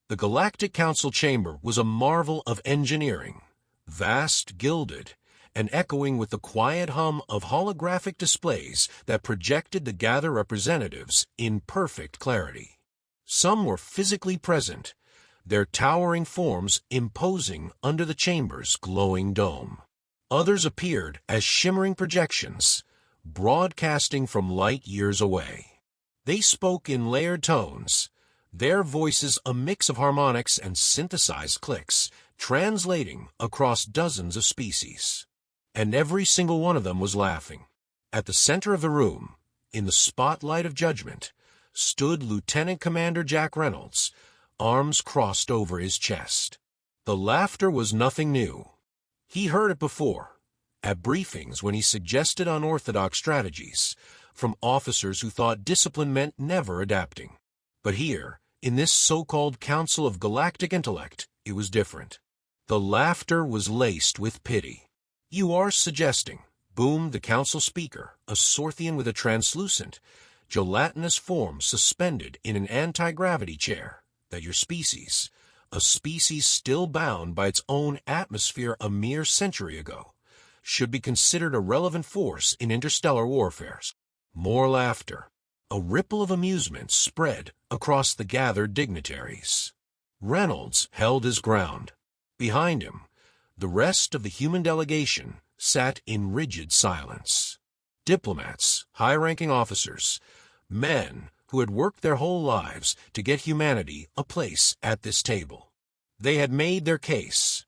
The Galactic Council chamber was a marvel of engineering, vast, gilded, and echoing with the quiet hum of holographic displays that projected the gathered representatives in perfect clarity. Some were physically present, their towering forms imposing under the chamber's glowing dome. Others appeared as shimmering projections, broadcasting from light years away. They spoke in layered tones, their voices a mix of harmonics and synthesized clicks, translating across dozens of species. And every single one of them was laughing. At the center of the room, in the spotlight of judgment, stood Lieutenant Commander Jack Reynolds, arms crossed over his chest. The laughter was nothing new. He heard it before, at briefings when he suggested unorthodox strategies, from officers who thought discipline meant never adapting. But here, in this so-called Council of Galactic Intellect, it was different. The laughter was laced with pity. "You are suggesting," boomed the council speaker, a Sorthian with a translucent, gelatinous form suspended in an anti-gravity chair, "that your species, a species still bound by its own atmosphere a mere century ago, should be considered a relevant force in interstellar warfare." More laughter. A ripple of amusement spread across the gathered dignitaries. Reynolds held his ground. Behind him, the rest of the human delegation sat in rigid silence. Diplomats, high-ranking officers, men who had worked their whole lives to get humanity a place at this table. They had made their case.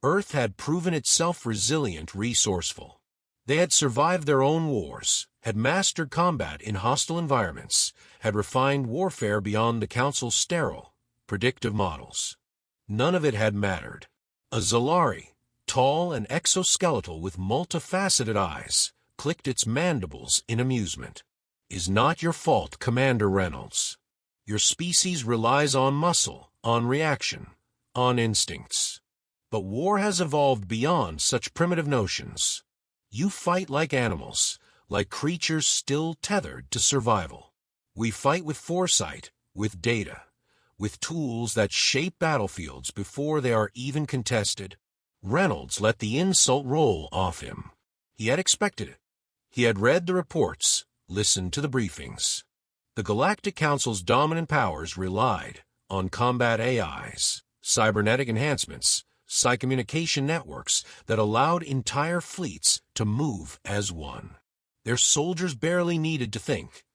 Earth had proven itself resilient, resourceful. They had survived their own wars, had mastered combat in hostile environments, had refined warfare beyond the Council's sterile, predictive models. None of it had mattered. A Zalari, tall and exoskeletal with multifaceted eyes, clicked its mandibles in amusement. "Is not your fault, Commander Reynolds. Your species relies on muscle, on reaction, on instincts. But war has evolved beyond such primitive notions. You fight like animals, like creatures still tethered to survival. We fight with foresight, with data, with tools that shape battlefields before they are even contested." Reynolds let the insult roll off him. He had expected it. He had read the reports, listened to the briefings. The Galactic Council's dominant powers relied on combat AIs, cybernetic enhancements, psychommunication networks that allowed entire fleets to move as one. Their soldiers barely needed to think.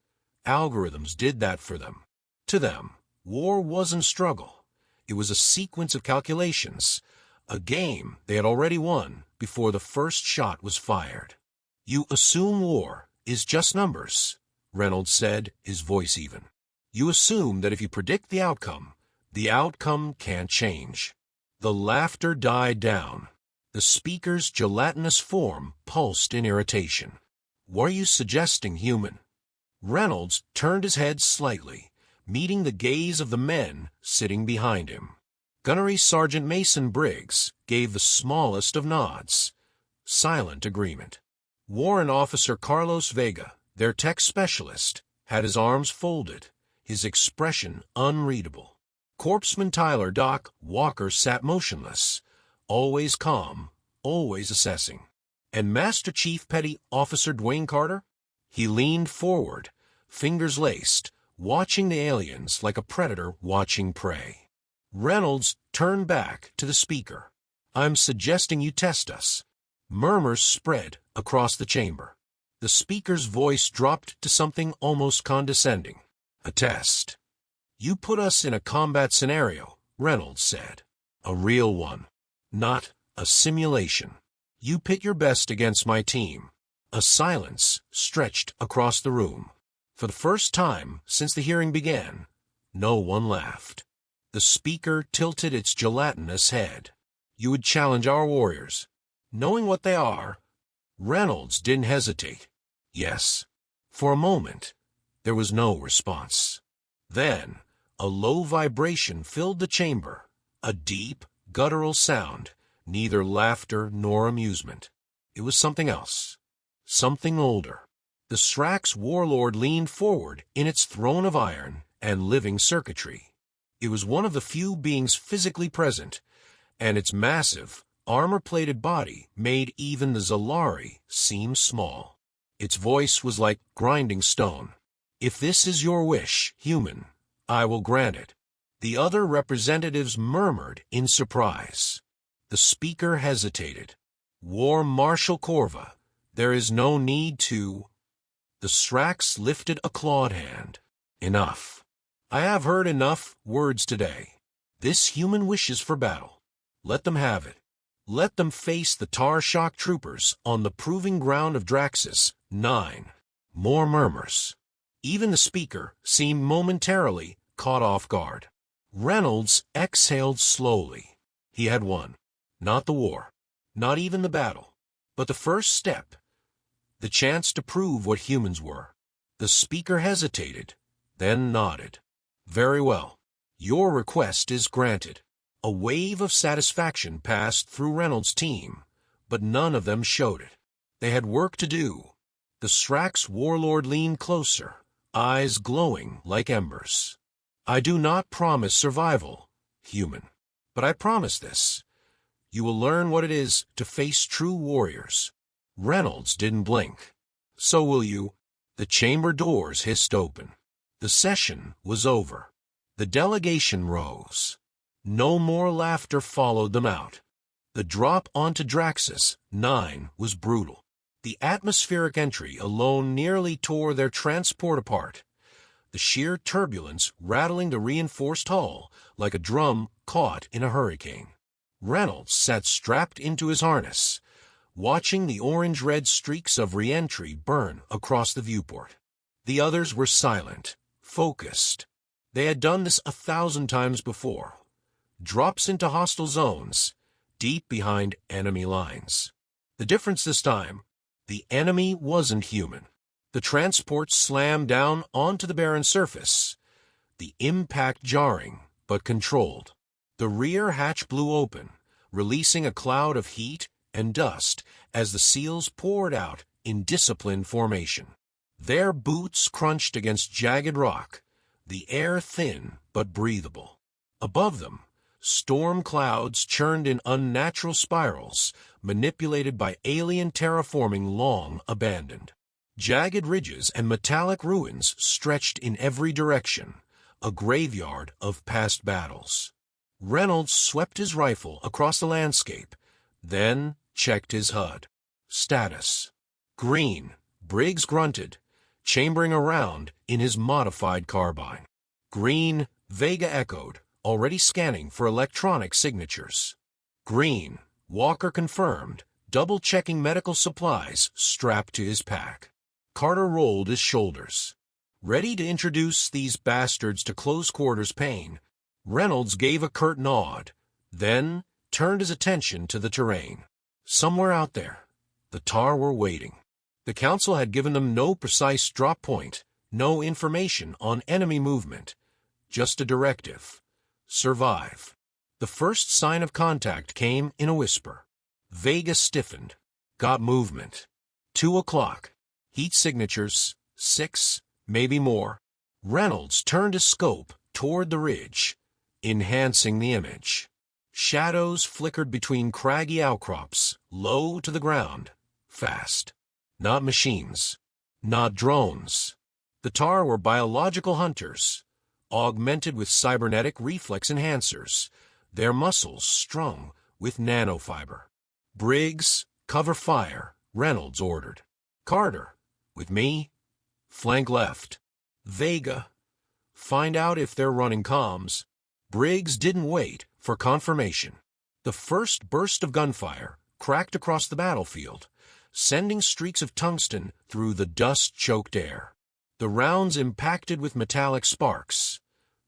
Algorithms did that for them. To them, war wasn't struggle. It was a sequence of calculations, a game they had already won before the first shot was fired. "You assume war is just numbers," Reynolds said, his voice even. "You assume that if you predict the outcome can't change." The laughter died down. The speaker's gelatinous form pulsed in irritation. "What are you suggesting, human?" Reynolds turned his head slightly, meeting the gaze of the men sitting behind him. Gunnery Sergeant Mason Briggs gave the smallest of nods. Silent agreement. Warrant Officer Carlos Vega, their tech specialist, had his arms folded, his expression unreadable. Corpsman Tyler Doc Walker sat motionless, always calm, always assessing. And Master Chief Petty Officer Dwayne Carter? He leaned forward, fingers laced, watching the aliens like a predator watching prey. Reynolds turned back to the speaker. "I'm suggesting you test us." Murmurs spread across the chamber. The speaker's voice dropped to something almost condescending. "A test. You put us in a combat scenario," Reynolds said. "A real one. Not a simulation. You pit your best against my team." A silence stretched across the room. For the first time since the hearing began, no one laughed. The speaker tilted its gelatinous head. "You would challenge our warriors, knowing what they are?" Reynolds didn't hesitate. "Yes." For a moment, there was no response. Then, a low vibration filled the chamber, a deep, guttural sound, neither laughter nor amusement. It was something else, something older. The Srax warlord leaned forward in its throne of iron and living circuitry. It was one of the few beings physically present, and its massive, armor-plated body made even the Zalari seem small. Its voice was like grinding stone. "If this is your wish, human, I will grant it." The other representatives murmured in surprise. The speaker hesitated. "War Marshal Corva, there is no need to—" The Srax lifted a clawed hand. "Enough. I have heard enough words today. This human wishes for battle. Let them have it. Let them face the Tar Shock troopers on the proving ground of Draxus 9. More murmurs. Even the speaker seemed momentarily caught off guard. Reynolds exhaled slowly. He had won. Not the war. Not even the battle. But the first step. The chance to prove what humans were. The speaker hesitated, then nodded. "Very well. Your request is granted." A wave of satisfaction passed through Reynolds' team, but none of them showed it. They had work to do. The Srax warlord leaned closer, eyes glowing like embers. "I do not promise survival, human, but I promise this. You will learn what it is to face true warriors." Reynolds didn't blink. "So will you." The chamber doors hissed open. The session was over. The delegation rose. No more laughter followed them out. The drop onto Draxus 9 was brutal. The atmospheric entry alone nearly tore their transport apart, the sheer turbulence rattling the reinforced hull like a drum caught in a hurricane. Reynolds sat strapped into his harness, watching the orange-red streaks of re-entry burn across the viewport. The others were silent, focused. They had done this 1,000 times before. Drops into hostile zones, deep behind enemy lines. The difference this time, the enemy wasn't human. The transport slammed down onto the barren surface, the impact jarring but controlled. The rear hatch blew open, releasing a cloud of heat and dust as the seals poured out in disciplined formation. Their boots crunched against jagged rock, the air thin but breathable. Above them, storm clouds churned in unnatural spirals, manipulated by alien terraforming long abandoned. Jagged ridges and metallic ruins stretched in every direction, a graveyard of past battles. Reynolds swept his rifle across the landscape, then checked his HUD. Status: green. Briggs grunted, chambering around in his modified carbine. Green. Vega echoed, already scanning for electronic signatures. Green. Walker confirmed, double-checking medical supplies strapped to his pack. Carter rolled his shoulders. Ready to introduce these bastards to close-quarters pain, Reynolds gave a curt nod, then turned his attention to the terrain. Somewhere out there, the Tar were waiting. The Council had given them no precise drop point, no information on enemy movement, just a directive: survive. The first sign of contact came in a whisper. Vega stiffened. Got movement. 2 o'clock. Heat signatures. 6, maybe more. Reynolds turned his scope toward the ridge, enhancing the image. Shadows flickered between craggy outcrops, low to the ground, fast. Not machines. Not drones. The Tar were biological hunters, augmented with cybernetic reflex enhancers, their muscles strung with nanofiber. Briggs, cover fire, Reynolds ordered. Carter, with me, flank left. Vega, find out if they're running comms. Briggs didn't wait for confirmation. The first burst of gunfire cracked across the battlefield, sending streaks of tungsten through the dust-choked air. The rounds impacted with metallic sparks.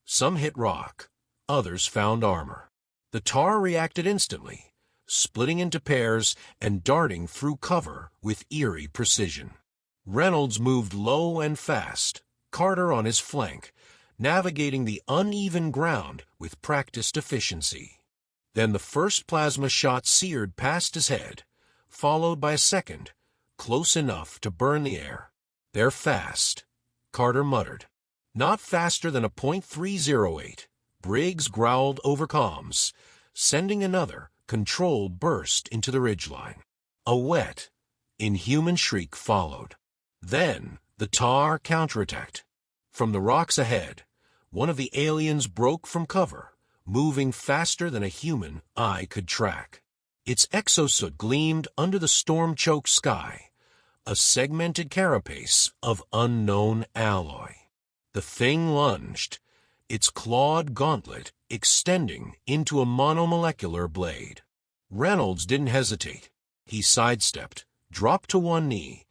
Some hit rock, others found armor. The Tar reacted instantly, splitting into pairs and darting through cover with eerie precision. Reynolds moved low and fast, Carter on his flank, navigating the uneven ground with practiced efficiency. Then the first plasma shot seared past his head, followed by a second, close enough to burn the air. "They're fast," Carter muttered. "Not faster than a .308, Briggs growled over comms, sending another control burst into the ridgeline. A wet, inhuman shriek followed. Then the tar counterattacked. From the rocks ahead, one of the aliens broke from cover, moving faster than a human eye could track. Its exosuit gleamed under the storm-choked sky, a segmented carapace of unknown alloy. The thing lunged, its clawed gauntlet extending into a monomolecular blade. Reynolds didn't hesitate. He sidestepped, dropped to one knee,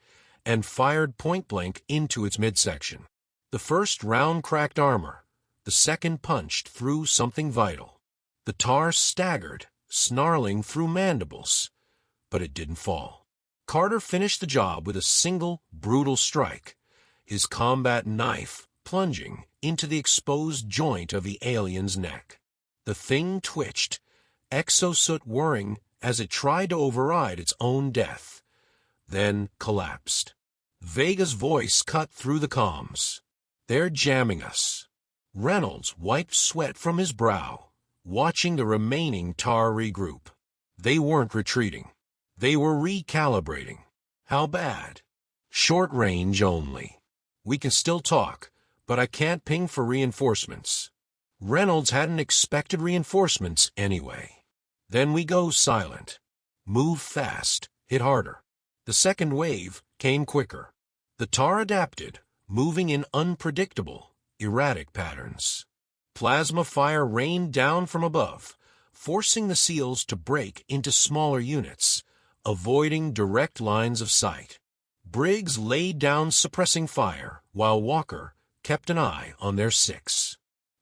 and fired point-blank into its midsection. The first round cracked armor, the second punched through something vital. The tar staggered, snarling through mandibles, but it didn't fall. Carter finished the job with a single, brutal strike, his combat knife plunging into the exposed joint of the alien's neck. The thing twitched, exosuit whirring as it tried to override its own death, then collapsed. Vega's voice cut through the comms. "They're jamming us." Reynolds wiped sweat from his brow, watching the remaining tar regroup. They weren't retreating. They were recalibrating. How bad? Short range only. We can still talk, but I can't ping for reinforcements. Reynolds hadn't expected reinforcements anyway. Then we go silent. Move fast, hit harder. The second wave came quicker. The tar adapted, moving in unpredictable, erratic patterns. Plasma fire rained down from above, forcing the seals to break into smaller units, avoiding direct lines of sight. Briggs laid down suppressing fire, while Walker kept an eye on their six.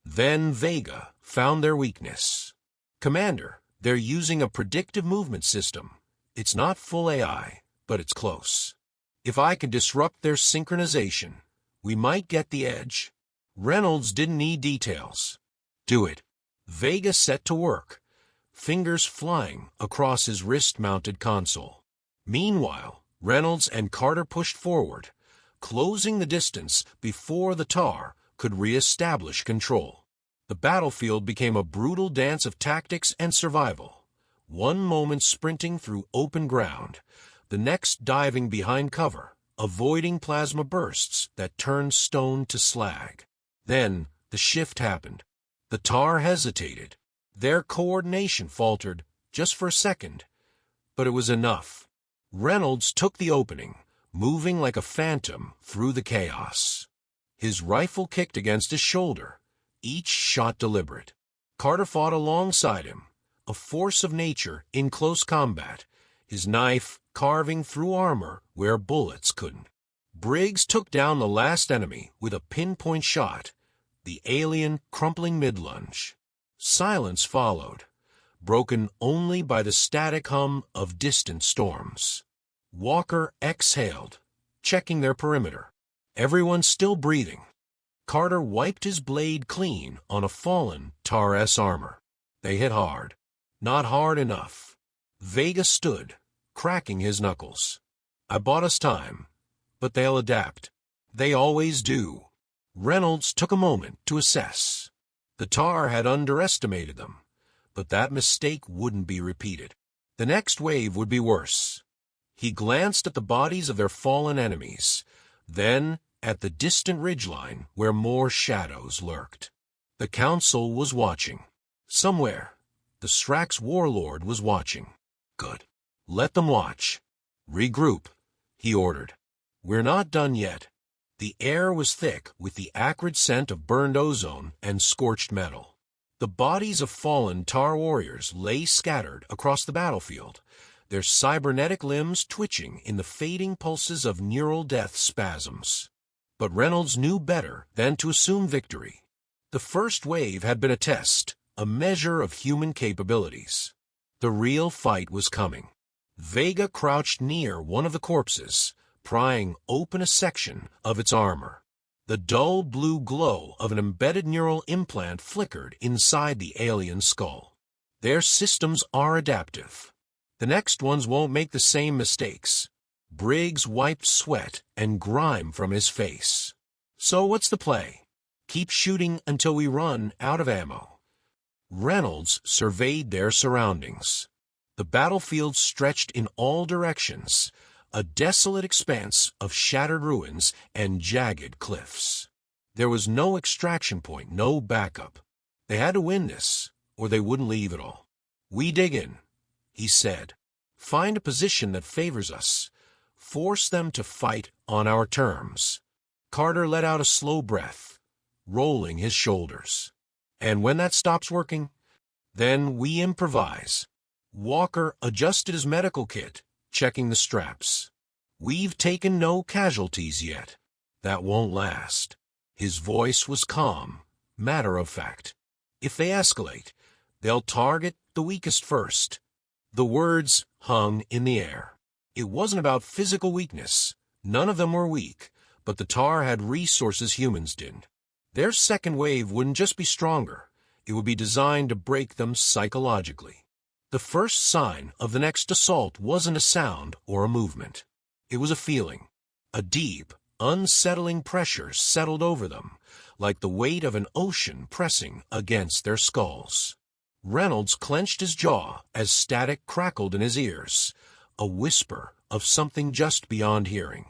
Then Vega found their weakness. "Commander, they're using a predictive movement system. It's not full AI, but it's close. If I can disrupt their synchronization, we might get the edge." Reynolds didn't need details. "Do it." Vega set to work, fingers flying across his wrist-mounted console. Meanwhile, Reynolds and Carter pushed forward, closing the distance before the tar could re-establish control. The battlefield became a brutal dance of tactics and survival, one moment sprinting through open ground, the next diving behind cover, avoiding plasma bursts that turned stone to slag. Then the shift happened. The tar hesitated. Their coordination faltered just for a second, but it was enough. Reynolds took the opening, moving like a phantom through the chaos. His rifle kicked against his shoulder, each shot deliberate. Carter fought alongside him, a force of nature in close combat, his knife carving through armor where bullets couldn't. Briggs took down the last enemy with a pinpoint shot, the alien crumpling mid-lunge. Silence followed, broken only by the static hum of distant storms. Walker exhaled, checking their perimeter. Everyone still breathing. Carter wiped his blade clean on a fallen Tar-S armor. They hit hard. Not hard enough. Vega stood, cracking his knuckles. "I bought us time, but they'll adapt. They always do." Reynolds took a moment to assess. The tar had underestimated them, but that mistake wouldn't be repeated. The next wave would be worse. He glanced at the bodies of their fallen enemies, then at the distant ridgeline where more shadows lurked. The Council was watching. Somewhere, the Strax warlord was watching. Good. Let them watch. "Regroup," he ordered. "We're not done yet." The air was thick with the acrid scent of burned ozone and scorched metal. The bodies of fallen tar warriors lay scattered across the battlefield, their cybernetic limbs twitching in the fading pulses of neural death spasms. But Reynolds knew better than to assume victory. The first wave had been a test, a measure of human capabilities. The real fight was coming. Vega crouched near one of the corpses, prying open a section of its armor. The dull blue glow of an embedded neural implant flickered inside the alien skull. Their systems are adaptive. The next ones won't make the same mistakes. Briggs wiped sweat and grime from his face. "So what's the play? Keep shooting until we run out of ammo. Reynolds surveyed their surroundings. The battlefield stretched in all directions, a desolate expanse of shattered ruins and jagged cliffs. There was no extraction point, no backup. They had to win this, or they wouldn't leave at all. "We dig in," he said. "Find a position that favors us. Force them to fight on our terms." Carter let out a slow breath, rolling his shoulders. "And when that stops working, then we improvise." Walker adjusted his medical kit, checking the straps. "We've taken no casualties yet. That won't last." His voice was calm, matter-of-fact. "If they escalate, they'll target the weakest first." The words hung in the air. It wasn't about physical weakness. None of them were weak, but the Tar had resources humans didn't. Their second wave wouldn't just be stronger. It would be designed to break them psychologically. The first sign of the next assault wasn't a sound or a movement. It was a feeling. A deep, unsettling pressure settled over them, like the weight of an ocean pressing against their skulls. Reynolds clenched his jaw as static crackled in his ears, a whisper of something just beyond hearing.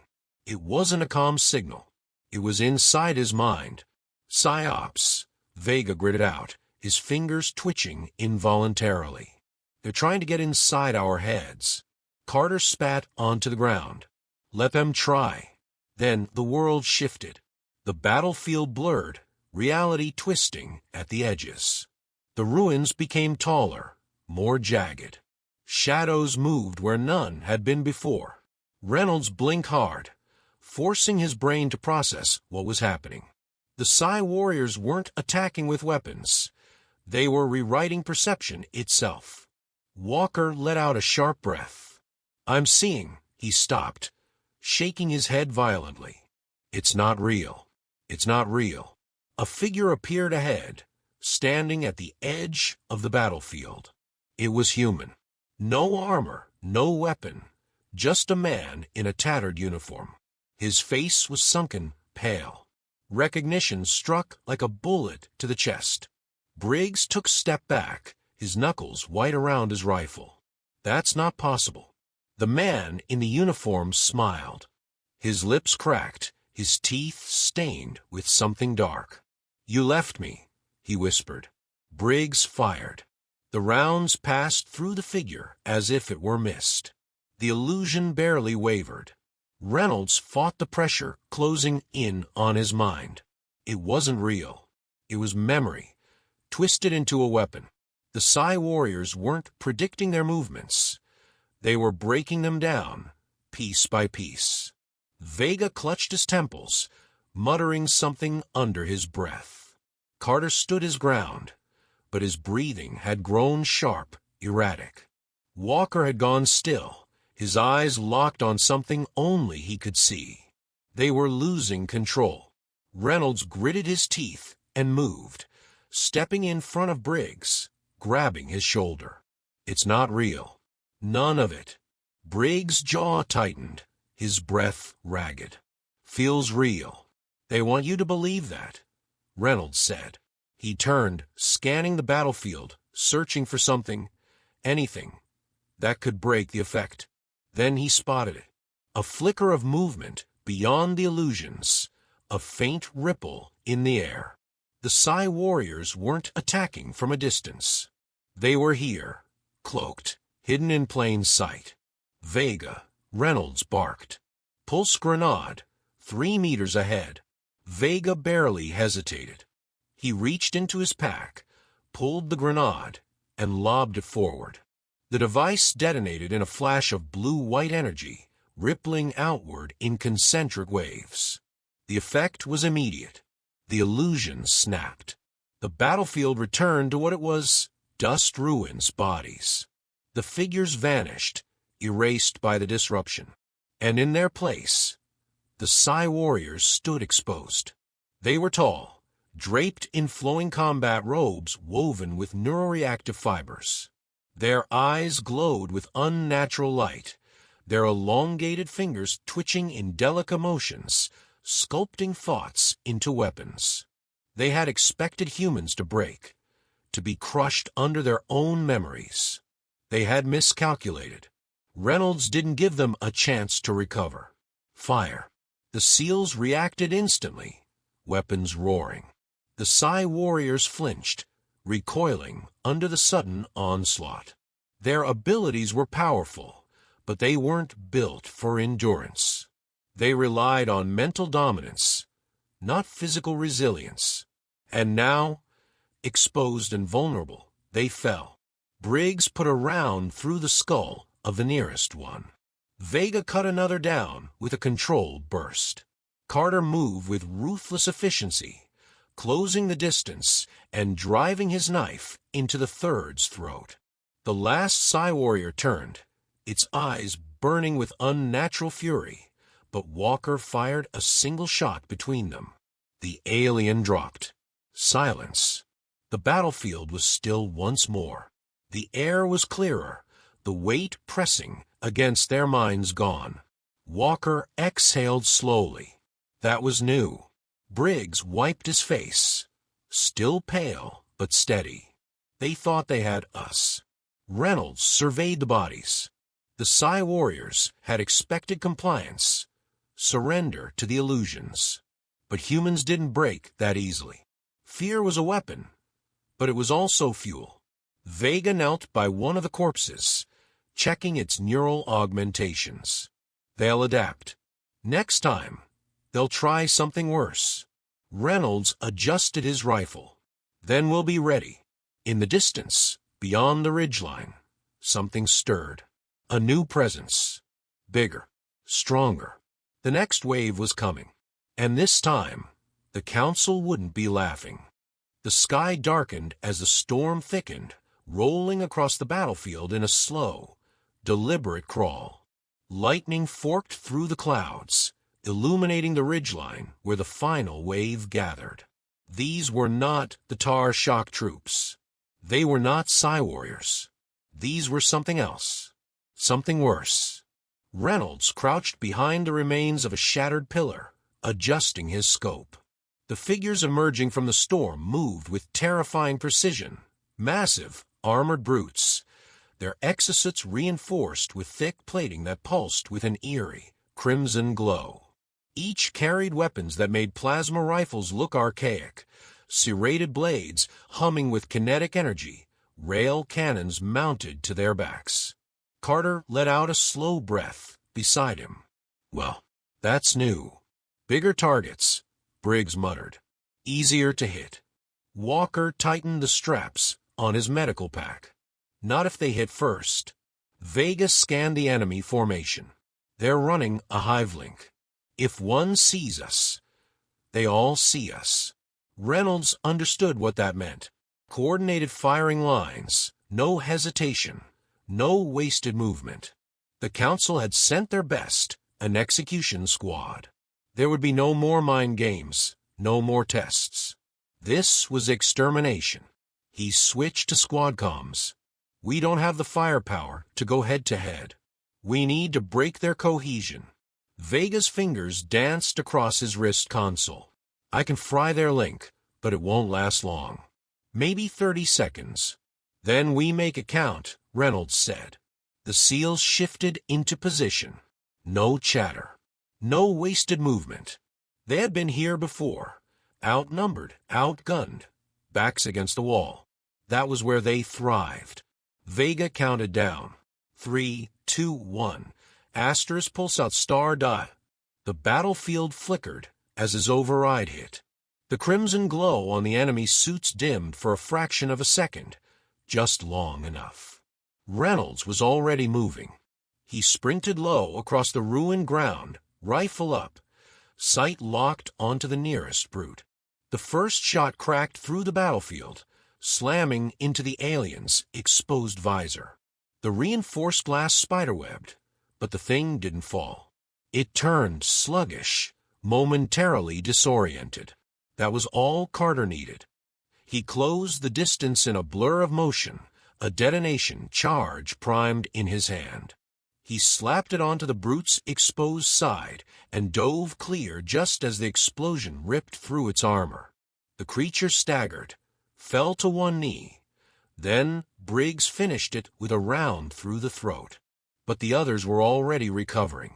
It wasn't a comm signal. It was inside his mind. "Psyops," Vega gritted out, his fingers twitching involuntarily. "They're trying to get inside our heads." Carter spat onto the ground. "Let them try." Then the world shifted. The battlefield blurred, reality twisting at the edges. The ruins became taller, more jagged. Shadows moved where none had been before. Reynolds blinked hard, forcing his brain to process what was happening. The Psi warriors weren't attacking with weapons. They were rewriting perception itself. Walker let out a sharp breath. "I'm seeing." He stopped, shaking his head violently. "It's not real. It's not real." A figure appeared ahead, standing at the edge of the battlefield. It was human. No armor, no weapon, just a man in a tattered uniform. His face was sunken, pale. Recognition struck like a bullet to the chest. Briggs took a step back, his knuckles white around his rifle. "That's not possible." The man in the uniform smiled. His lips cracked, his teeth stained with something dark. "You left me," he whispered. Briggs fired. The rounds passed through the figure as if it were mist. The illusion barely wavered. Reynolds fought the pressure closing in on his mind. It wasn't real. It was memory, twisted into a weapon. The Psi warriors weren't predicting their movements. They were breaking them down, piece by piece. Vega clutched his temples, muttering something under his breath. Carter stood his ground, but his breathing had grown sharp, erratic. Walker had gone still, his eyes locked on something only he could see. They were losing control. Reynolds gritted his teeth and moved, stepping in front of Briggs, grabbing his shoulder. "It's not real. None of it." Briggs' jaw tightened, his breath ragged. "Feels real. They want you to believe that," Reynolds said. He turned, scanning the battlefield, searching for something, anything, that could break the effect. Then he spotted it. A flicker of movement beyond the illusions, a faint ripple in the air. The Psi warriors weren't attacking from a distance. They were here, cloaked, hidden in plain sight. "Vega," Reynolds barked. "Pulse grenade, 3 meters ahead." Vega barely hesitated. He reached into his pack, pulled the grenade, and lobbed it forward. The device detonated in a flash of blue-white energy, rippling outward in concentric waves. The effect was immediate. The illusion snapped. The battlefield returned to what it was: dust ruins, bodies. The figures vanished, erased by the disruption. And in their place, the Psi warriors stood exposed. They were tall, draped in flowing combat robes woven with neuroreactive fibers. Their eyes glowed with unnatural light, their elongated fingers twitching in delicate motions, sculpting thoughts into weapons. They had expected humans to break, to be crushed under their own memories. They had miscalculated. Reynolds didn't give them a chance to recover. Fire. The SEALs reacted instantly, weapons roaring. The Psi warriors flinched, recoiling under the sudden onslaught. Their abilities were powerful, but they weren't built for endurance. They relied on mental dominance, not physical resilience. And now, exposed and vulnerable, they fell. Briggs put a round through the skull of the nearest one. Vega cut another down with a controlled burst. Carter moved with ruthless efficiency, closing the distance and driving his knife into the third's throat. The last Psi warrior turned, its eyes burning with unnatural fury, but Walker fired a single shot between them. The alien dropped. Silence. The battlefield was still once more. The air was clearer, the weight pressing against their minds gone. Walker exhaled slowly. That was new. Briggs wiped his face. Still pale, but steady. They thought they had us. Reynolds surveyed the bodies. The Psi warriors had expected compliance, surrender to the illusions. But humans didn't break that easily. Fear was a weapon, but it was also fuel. Vega knelt by one of the corpses, checking its neural augmentations. They'll adapt. Next time, they'll try something worse. Reynolds adjusted his rifle. Then we'll be ready. In the distance, beyond the ridgeline, something stirred. A new presence. Bigger. Stronger. The next wave was coming. And this time, the council wouldn't be laughing. The sky darkened as the storm thickened, rolling across the battlefield in a slow, deliberate crawl. Lightning forked through the clouds, illuminating the ridgeline where the final wave gathered. These were not the Tar shock troops. They were not Psi warriors. These were something else. Something worse. Reynolds crouched behind the remains of a shattered pillar, adjusting his scope. The figures emerging from the storm moved with terrifying precision. Massive, armored brutes, their exosuits reinforced with thick plating that pulsed with an eerie, crimson glow. Each carried weapons that made plasma rifles look archaic, serrated blades humming with kinetic energy, rail cannons mounted to their backs. Carter let out a slow breath beside him. Well, that's new. Bigger targets, Briggs muttered. Easier to hit. Walker tightened the straps on his medical pack. Not if they hit first. Vega scanned the enemy formation. They're running a hive link. If one sees us, they all see us. Reynolds understood what that meant. Coordinated firing lines, no hesitation, no wasted movement. The council had sent their best, an execution squad. There would be no more mind games, no more tests. This was extermination. He switched to squad comms. We don't have the firepower to go head-to-head. We need to break their cohesion. Vega's fingers danced across his wrist console. I can fry their link, but it won't last long. Maybe 30 seconds. Then we make it count, Reynolds said. The SEALs shifted into position. No chatter. No wasted movement. They had been here before. Outnumbered, outgunned, backs against the wall. That was where they thrived. Vega counted down. 3, 2, 1. Asterisk pulse out star dot. The battlefield flickered as his override hit. The crimson glow on the enemy's suits dimmed for a fraction of a second, just long enough. Reynolds was already moving. He sprinted low across the ruined ground, rifle up, sight locked onto the nearest brute. The first shot cracked through the battlefield, slamming into the alien's exposed visor. The reinforced glass spiderwebbed, but the thing didn't fall. It turned sluggish, momentarily disoriented. That was all Carter needed. He closed the distance in a blur of motion, a detonation charge primed in his hand. He slapped it onto the brute's exposed side and dove clear just as the explosion ripped through its armor. The creature staggered, fell to one knee, Then Briggs finished it with a round through the throat. But the others were already recovering.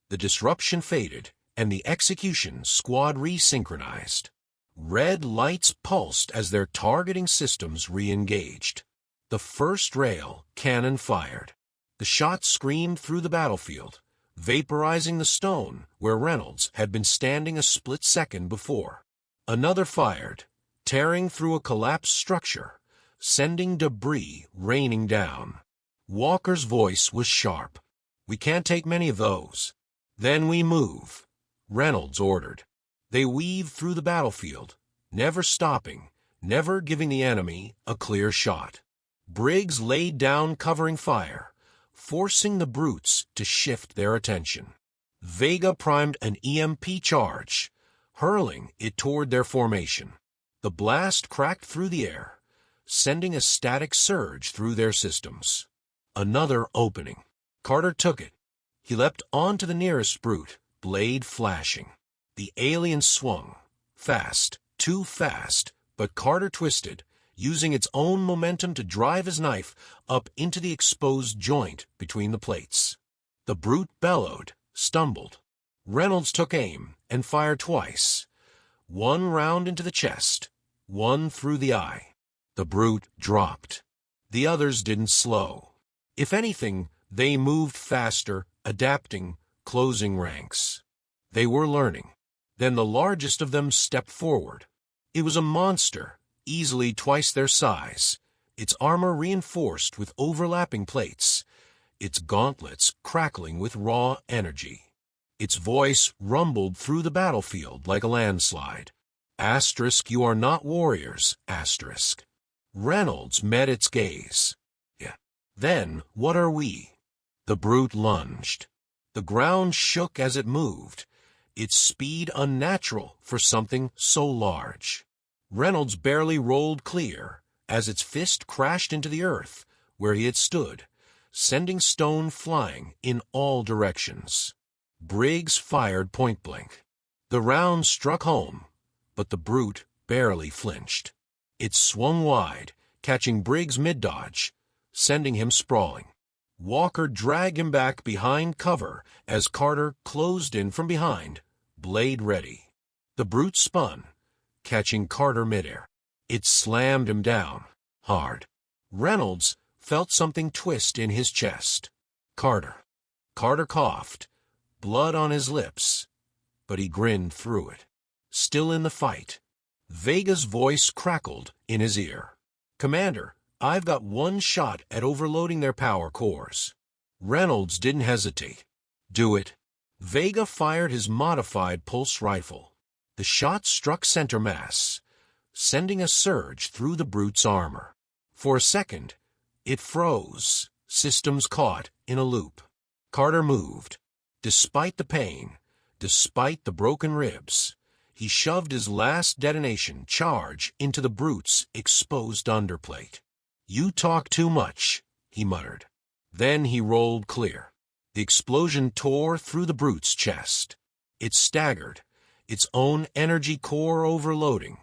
The disruption faded, and the execution squad resynchronized. Red lights pulsed as their targeting systems re-engaged. The first rail cannon fired. The shot screamed through the battlefield, vaporizing the stone where Reynolds had been standing a split second before. Another fired, tearing through a collapsed structure, sending debris raining down. Walker's voice was sharp. "We can't take many of those." "Then we move," Reynolds ordered. They weaved through the battlefield, never stopping, never giving the enemy a clear shot. Briggs laid down covering fire, forcing the brutes to shift their attention. Vega primed an EMP charge, hurling it toward their formation. The blast cracked through the air, sending a static surge through their systems. Another opening. Carter took it. He leapt onto the nearest brute, blade flashing. The alien swung. Fast, too fast, but Carter twisted, using its own momentum to drive his knife up into the exposed joint between the plates. The brute bellowed, stumbled. Reynolds took aim and fired twice. One round into the chest, one through the eye. The brute dropped. The others didn't slow. If anything, they moved faster, adapting, closing ranks. They were learning. Then the largest of them stepped forward. It was a monster, easily twice their size, its armor reinforced with overlapping plates, its gauntlets crackling with raw energy. Its voice rumbled through the battlefield like a landslide. Asterisk, you are not warriors, asterisk. Reynolds met its gaze. Yeah. Then, what are we? The brute lunged. The ground shook as it moved, its speed unnatural for something so large. Reynolds barely rolled clear as its fist crashed into the earth where he had stood, sending stone flying in all directions. Briggs fired point-blank. The round struck home, but the brute barely flinched. It swung wide, catching Briggs mid-dodge, sending him sprawling. Walker dragged him back behind cover as Carter closed in from behind, blade ready. The brute spun, catching Carter midair. It slammed him down, hard. Reynolds felt something twist in his chest. Carter coughed, blood on his lips, but he grinned through it. Still in the fight. Vega's voice crackled in his ear. "Commander, I've got one shot at overloading their power cores." Reynolds didn't hesitate. "Do it." Vega fired his modified pulse rifle. The shot struck center mass, sending a surge through the brute's armor. For a second, it froze, systems caught in a loop. Carter moved. Despite the pain, despite the broken ribs, he shoved his last detonation charge into the brute's exposed underplate. "You talk too much," he muttered. Then he rolled clear. The explosion tore through the brute's chest. It staggered, its own energy core overloading,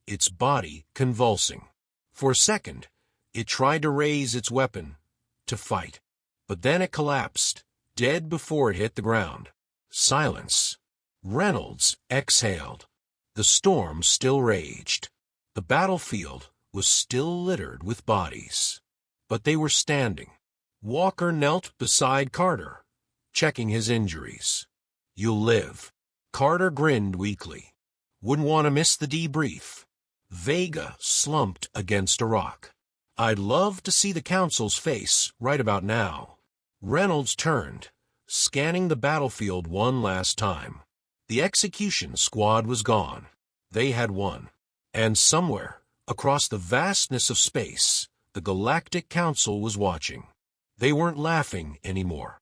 its body convulsing. For a second, it tried to raise its weapon, to fight. But then it collapsed, dead before it hit the ground. Silence. Reynolds exhaled. The storm still raged. The battlefield was still littered with bodies. But they were standing. Walker knelt beside Carter, checking his injuries. "You'll live." Carter grinned weakly. "Wouldn't want to miss the debrief." Vega slumped against a rock. "I'd love to see the Council's face right about now." Reynolds turned, scanning the battlefield one last time. The execution squad was gone. They had won. And somewhere, across the vastness of space, the Galactic Council was watching. They weren't laughing anymore.